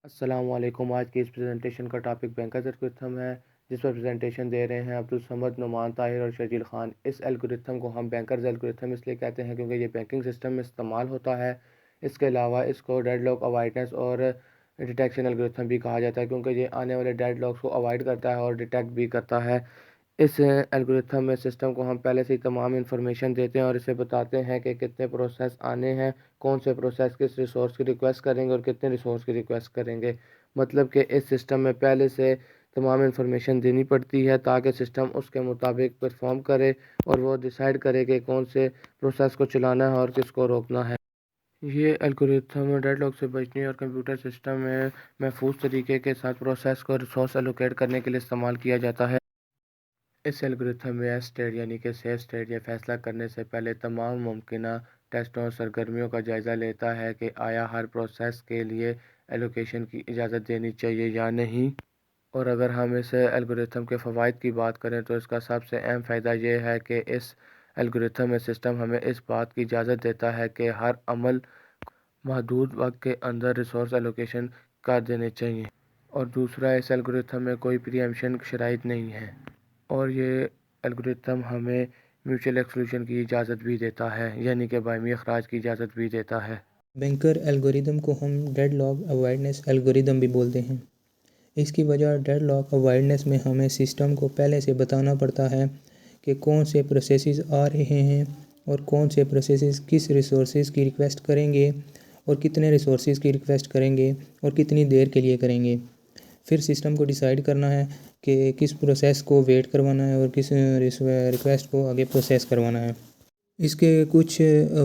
अस्सलाम वालेकुम। आज की इस प्रेजेंटेशन का टॉपिक बैंकर्स एल्गोरिथम है, जिस पर प्रेजेंटेशन दे रहे हैं अब्दुल समद, नुमान ताहिर और शर्जील खान। इस एल्गोरिथम को हम बैंकर्स एल्गोरिथम इसलिए कहते हैं क्योंकि ये बैंकिंग सिस्टम में इस्तेमाल होता है। इसके अलावा इसको डेडलॉक अवॉइडेंस और डिटेक्शन एल्गोरिथम भी कहा जाता है, क्योंकि ये आने वाले डेडलॉक्स को अवॉइड करता है और डिटेक्ट भी करता है। इस एल्गोरिथम में सिस्टम को हम पहले से ही तमाम इन्फॉर्मेशन देते हैं और इसे बताते हैं कि कितने प्रोसेस आने हैं, कौन से प्रोसेस किस रिसोर्स की रिक्वेस्ट करेंगे और कितने रिसोर्स की रिक्वेस्ट करेंगे। मतलब कि इस सिस्टम में पहले से तमाम इन्फॉर्मेशन देनी पड़ती है ताकि सिस्टम उसके मुताबिक परफॉर्म करे और वो डिसाइड करे कि कौन से प्रोसेस को चलाना है और किसको रोकना है। ये एल्गोरिथम डेडलॉक से बचने और कंप्यूटर सिस्टम में महफूज तरीके के साथ प्रोसेस को रिसोर्स एलोकेट करने के लिए इस्तेमाल किया जाता है। इस एल्गोरिथम में एस स्टेट यानी कि सेफ स्टेट या फैसला करने से पहले तमाम मुमकिना टेस्टों और सरगर्मियों का जायज़ा लेता है कि आया हर प्रोसेस के लिए एलोकेशन की इजाज़त देनी चाहिए या नहीं। और अगर हम इस एल्गोरिथम के फ़वाइद की बात करें तो इसका सबसे अहम फ़ायदा ये है कि इस एल्गोरिथम में सिस्टम हमें इस बात की इजाज़त देता है कि हर अमल महदूद वक्त के अंदर रिसोर्स एलोकेशन कर देने चाहिए। और दूसरा, इस एल्गोरिथम में कोई प्रीएम्पशन शराइत नहीं है और ये एल्गोरिथम हमें म्यूचुअल एक्सक्लूजन की इजाज़त भी देता है, यानी कि बायमी अखराज की इजाज़त भी देता है। बैंकर एल्गोरिदम को हम डेडलॉक अवॉइडेंस एल्गोरिदम भी बोलते हैं। इसकी वजह डेडलॉक अवॉइडेंस में हमें सिस्टम को पहले से बताना पड़ता है कि कौन से प्रोसेसेस आ रहे हैं और कौन से प्रोसेसेस किस रिसोर्सेज की रिक्वेस्ट करेंगे और कितने रिसोर्सेज की रिक्वेस्ट करेंगे और कितनी देर के लिए करेंगे। फिर सिस्टम को डिसाइड करना है कि किस प्रोसेस को वेट करवाना है और किस रिक्वेस्ट को आगे प्रोसेस करवाना है। इसके कुछ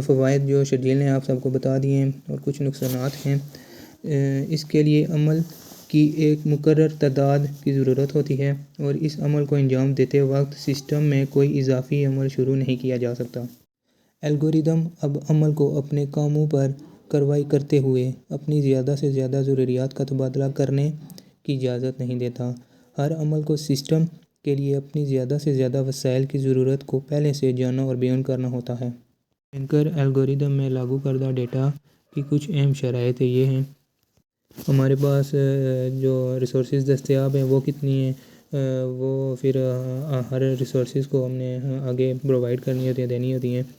फ़वाइद जो शर्जील ने आप सबको बता दिए हैं और कुछ नुकसानात हैं। इसके लिए अमल की एक मुकर्रर तादाद की ज़रूरत होती है और इस अमल को अंजाम देते वक्त सिस्टम में कोई इजाफ़ी अमल शुरू नहीं किया जा सकता। एल्गोरिदम अब अमल को अपने कामों पर कार्रवाई करते हुए अपनी ज़्यादा से ज़्यादा ज़रूरियात का तबादला करने की इजाज़त नहीं देता। हर अमल को सिस्टम के लिए अपनी ज़्यादा से ज़्यादा वसाइल की ज़रूरत को पहले से जानना और बयान करना होता है। बैंकर एल्गोरिदम में लागू करदा डेटा की कुछ अहम शराइत ये हैं। हमारे पास जो रिसोर्सेज दस्तयाब हैं वो कितनी हैं, वो फिर हर रिसोर्सेज को हमने आगे प्रोवाइड करनी होती है, देनी होती हैं।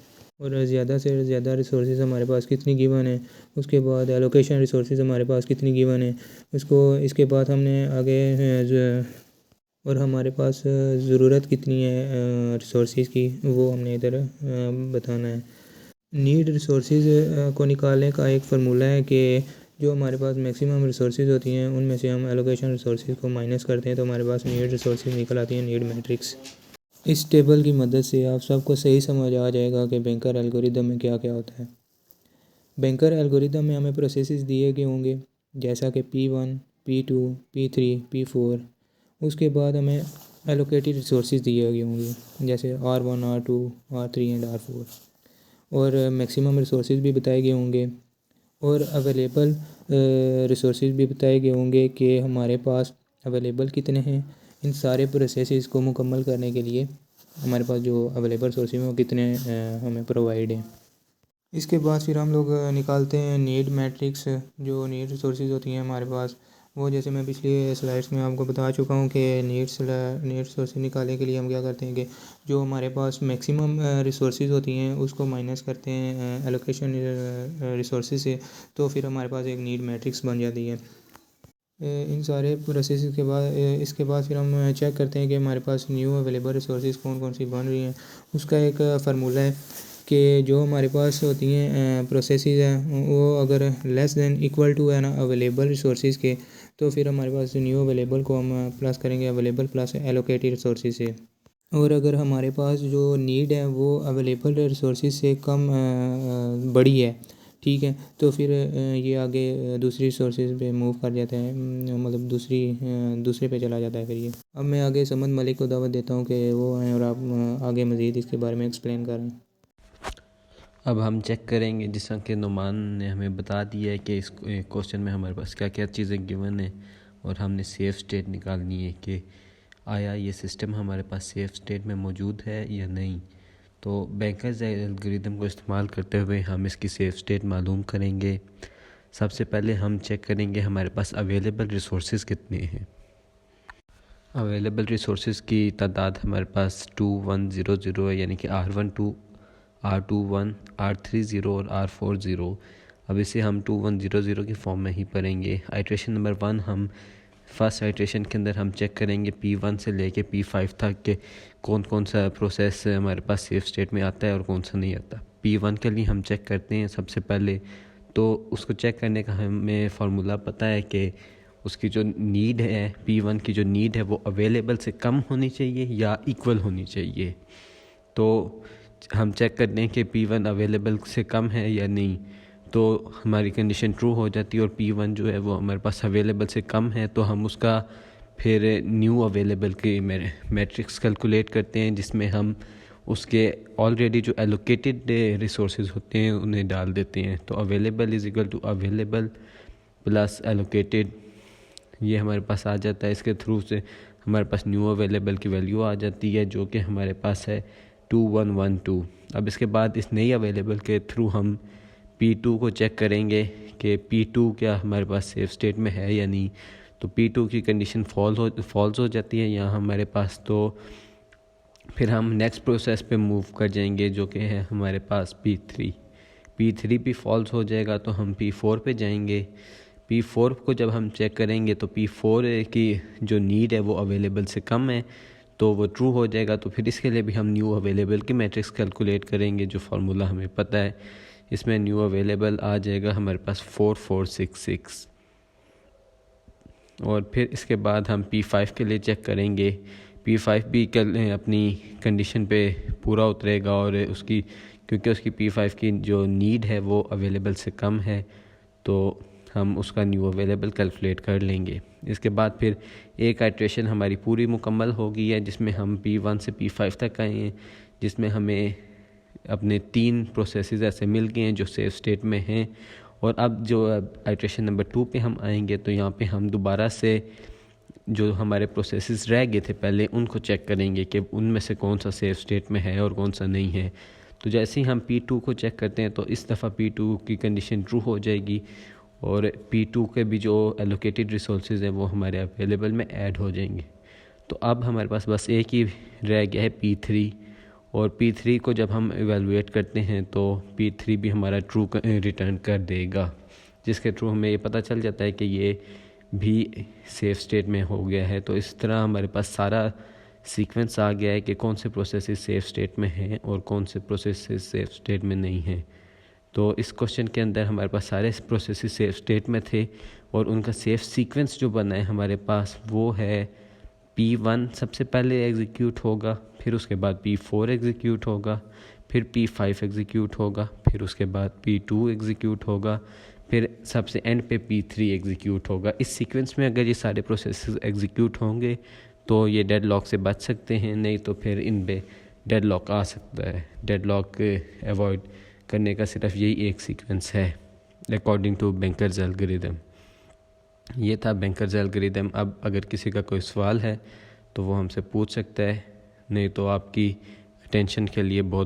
और ज़्यादा से ज़्यादा रिसोर्सेज हमारे पास कितनी गिवन है। उसके बाद एलोकेशन रिसोर्सेज हमारे पास कितनी गिवन है, उसको इसके बाद हमने आगे और हमारे पास ज़रूरत कितनी है रिसोर्सेज की, वो हमने इधर बताना है। नीड रिसोर्सेज को निकालने का एक फ़ॉर्मूला है कि जो हमारे पास मैक्सिमम रिसोर्सेज होती हैं उनमें से हम एलोकेशन रिसोर्सेज को माइनस करते हैं तो हमारे पास नीड रिसोर्सेज निकल आती हैं, नीड मैट्रिक्स। इस टेबल की मदद से आप सबको सही समझ आ जाएगा कि बैंकर एल्गोरिदम में क्या क्या होता है। बैंकर एल्गोरिदम में हमें प्रोसेसेस दिए गए होंगे जैसा कि P1, P2, P3, P4। उसके बाद हमें एलोकेटेड रिसोर्सेज दिए गए होंगे जैसे R1, R2, R3 and R4। और मैक्सिमम रिसोर्सेज भी बताए गए होंगे और अवेलेबल रिसोर्सेज भी बताए गए होंगे कि हमारे पास अवेलेबल कितने हैं। इन सारे प्रोसेसेस को मुकम्मल करने के लिए हमारे पास जो अवेलेबल सोर्सेज हैं वो कितने हमें प्रोवाइड हैं। इसके बाद फिर हम लोग निकालते हैं नीड मैट्रिक्स। जो नीड रिसोर्सेज होती हैं हमारे पास, वो जैसे मैं पिछली स्लाइड्स में आपको बता चुका हूँ कि नीड रिसोर्सेज निकालने के लिए हम क्या करते हैं कि जो हमारे पास मैक्सिमम रिसोर्सेज होती हैं उसको माइनस करते हैं एलोकेशन रिसोर्सेज से, तो फिर हमारे पास एक नीड मैट्रिक्स बन जाती है। इन सारे प्रोसेस के बाद इसके बाद फिर हम चेक करते हैं कि हमारे पास न्यू अवेलेबल रिसोर्सेज कौन कौन सी बन रही हैं। उसका एक फार्मूला है कि जो हमारे पास होती हैं प्रोसेसेस हैं वो अगर लेस दैन इक्वल टू है ना अवेलेबल रिसोर्सेज के, तो फिर हमारे पास न्यू अवेलेबल को हम प्लस करेंगे अवेलेबल प्लस एलोकेटेड रिसोर्सेज से। और अगर हमारे पास जो नीड है वो अवेलेबल रिसोर्सेज से कम बड़ी है, ठीक है, तो फिर ये आगे दूसरी रिसोर्सेज पे मूव कर जाता है, मतलब दूसरे पे चला जाता है फिर ये। अब मैं आगे समद मलिक को दावत देता हूँ कि वो आएँ और आप आगे मज़ीद इसके बारे में एक्सप्लेन करें। अब हम चेक करेंगे जिस तरह के नुमान ने हमें बता दिया है कि इस क्वेश्चन में हमारे पास क्या क्या चीज़ें गिवन है और हमने सेफ़ स्टेट निकालनी है कि आया ये सिस्टम हमारे पास सेफ़ स्टेट में मौजूद है या नहीं। तो बैंकर्स एल्गोरिदम को इस्तेमाल करते हुए हम इसकी सेफ़ स्टेट मालूम करेंगे। सबसे पहले हम चेक करेंगे हमारे पास अवेलेबल रिसोर्सेज कितने हैं। अवेलेबल रिसोर्सेज की तादाद हमारे पास 2100 है, यानी कि R12, R21, R30 और R40। अब इसे हम 2100 की फॉर्म में ही पढ़ेंगे। आइट्रेशन नंबर 1 हम फर्स्ट आइट्रेशन के अंदर हम चेक करेंगे P1 से लेके P5 तक के कौन कौन सा प्रोसेस हमारे पास सेफ स्टेट में आता है और कौन सा नहीं आता। P1 के लिए हम चेक करते हैं सबसे पहले, तो उसको चेक करने का हमें फार्मूला पता है कि उसकी जो नीड है, P1 की जो नीड है वो अवेलेबल से कम होनी चाहिए या इक्वल होनी चाहिए। तो हम चेक करते हैं कि P1 अवेलेबल से कम है या नहीं, तो हमारी कंडीशन ट्रू हो जाती है और P1 जो है वो हमारे पास अवेलेबल से कम है, तो हम उसका फिर न्यू अवेलेबल की मैट्रिक्स कैलकुलेट करते हैं, जिसमें हम उसके ऑलरेडी जो एलोकेटेड रिसोर्सेज होते हैं उन्हें डाल देते हैं। तो available is equal to available plus allocated, ये हमारे पास आ जाता है। इसके थ्रू से हमारे पास न्यू अवेलेबल की वैल्यू आ जाती है जो कि हमारे पास है 2112। अब इसके बाद इस नई अवेलेबल के थ्रू हम P2 को चेक करेंगे कि P2 क्या हमारे पास सेफ स्टेट में है या नहीं। तो P2 की कंडीशन फॉल्स हो जाती है यहाँ हमारे पास, तो फिर हम नेक्स्ट प्रोसेस पे मूव कर जाएंगे जो कि है हमारे पास P3 भी फॉल्स हो जाएगा, तो हम P4 पे जाएंगे। P4 को जब हम चेक करेंगे तो P4 की जो नीड है वो अवेलेबल से कम है, तो वो ट्रू हो जाएगा। तो फिर इसके लिए भी हम न्यू अवेलेबल की मैट्रिक्स कैलकुलेट करेंगे, जो फार्मूला हमें पता है। इसमें न्यू अवेलेबल आ जाएगा हमारे पास 4466। और फिर इसके बाद हम P5 के लिए चेक करेंगे। P5 भी अपनी कंडीशन पे पूरा उतरेगा और उसकी, क्योंकि उसकी P5 की जो नीड है वो अवेलेबल से कम है, तो हम उसका न्यू अवेलेबल कैलकुलेट कर लेंगे। इसके बाद फिर एक आइट्रेशन हमारी पूरी मुकम्मल हो गई है, जिसमें हम P1 से P5 तक आए हैं, जिसमें हमें अपने 3 प्रोसेसेस ऐसे मिल गए हैं जो सेफ स्टेट में हैं। और अब जो आइट्रेशन नंबर 2 पे हम आएंगे, तो यहाँ पे हम दोबारा से जो हमारे प्रोसेसेस रह गए थे पहले, उनको चेक करेंगे कि उनमें से कौन सा सेफ स्टेट में है और कौन सा नहीं है। तो जैसे ही हम P2 को चेक करते हैं तो इस दफ़ा P2 की कंडीशन ट्रू हो जाएगी और P2 के भी जो एलोकेटेड रिसोर्सेज हैं वो हमारे अवेलेबल में ऐड हो जाएंगे। तो अब हमारे पास बस एक ही रह गया है P3, और P3 को जब हम इवेलुएट करते हैं तो P3 भी हमारा ट्रू रिटर्न कर देगा, जिसके थ्रू हमें ये पता चल जाता है कि ये भी सेफ स्टेट में हो गया है। तो इस तरह हमारे पास सारा सीक्वेंस आ गया है कि कौन से प्रोसेसेस सेफ स्टेट में हैं और कौन से प्रोसेसेस सेफ स्टेट में नहीं हैं। तो इस क्वेश्चन के अंदर हमारे पास सारे प्रोसेसेस सेफ स्टेट में थे और उनका सेफ सीक्वेंस जो बना है हमारे पास वो है P1 सबसे पहले एग्जीक्यूट होगा, फिर उसके बाद P4 एग्जीक्यूट होगा, फिर P5 एग्जीक्यूट होगा, फिर उसके बाद P2 एग्जीक्यूट होगा, फिर सबसे एंड पे P3 एग्जीक्यूट होगा। इस सीक्वेंस में अगर ये सारे प्रोसेसेस एग्जीक्यूट होंगे तो ये डेडलॉक से बच सकते हैं, नहीं तो फिर इन पे डेडलॉक आ सकता है। डेडलॉक अवॉइड करने का सिर्फ यही एक सीक्वेंस है अकॉर्डिंग टू बैंकर्स एल्गोरिथम। ये था बैंकर्स एल्गोरिथम। अब अगर किसी का कोई सवाल है तो वो हमसे पूछ सकता है, नहीं तो आपकी अटेंशन के लिए बहुत